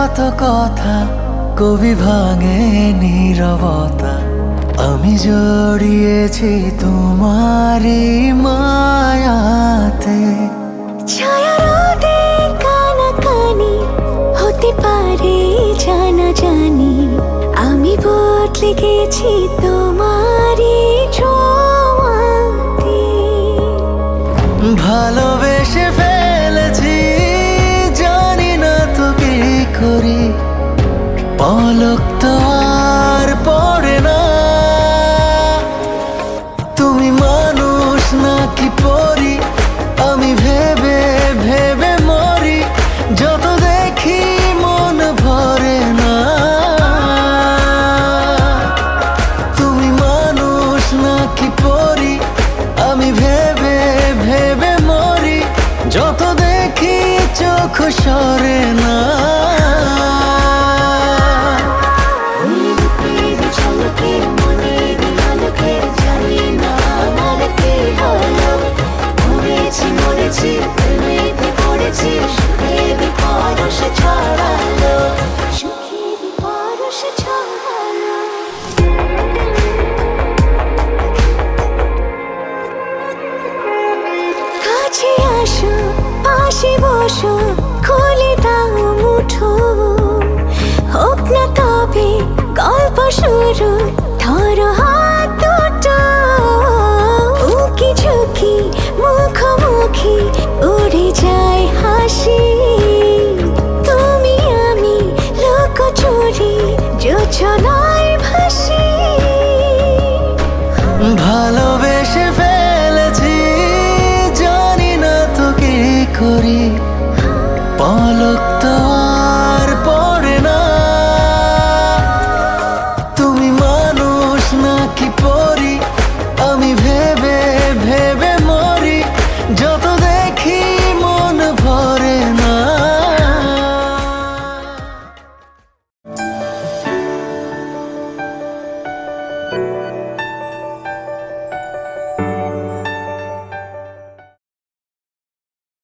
কত কথা কবি ভাঙে নীরবতা। আমি জড়িয়েছি তোমারই মায়াতে। ছায়া রোদে কানাকানি হতে পারে জানা জানি, আমি বদলে গেছি তোমারই ছোঁয়াতে। ভালোবেসে ফেলেছি, জানি না তো কি করি, পলক তো আর পড়ে না। তুমি মানুষ নাকি পরি, আমি ভেবে ভেবে মরি, যত দেখি মন ভরে না। তুমি মানুষ নাকি পরি, আমি ভেবে ভেবে মরি, যত দেখি চোখ সরে না। কাছে আসো, পাশে বসো, খুলে দাও মুঠো, হোক না তবে গল্প শুরু, ধরো হাত দুটো। উকি ঝুঁকি মুখোমুখি উড়ে যায় হাসি, তুমি আমি লুকোচুরি যোছনায় ভাসি। ভালোবেসে ফেলেছি, জানি না তো কি করি, পলক তো আর পড়ে না। তুমি মানুষ নাকি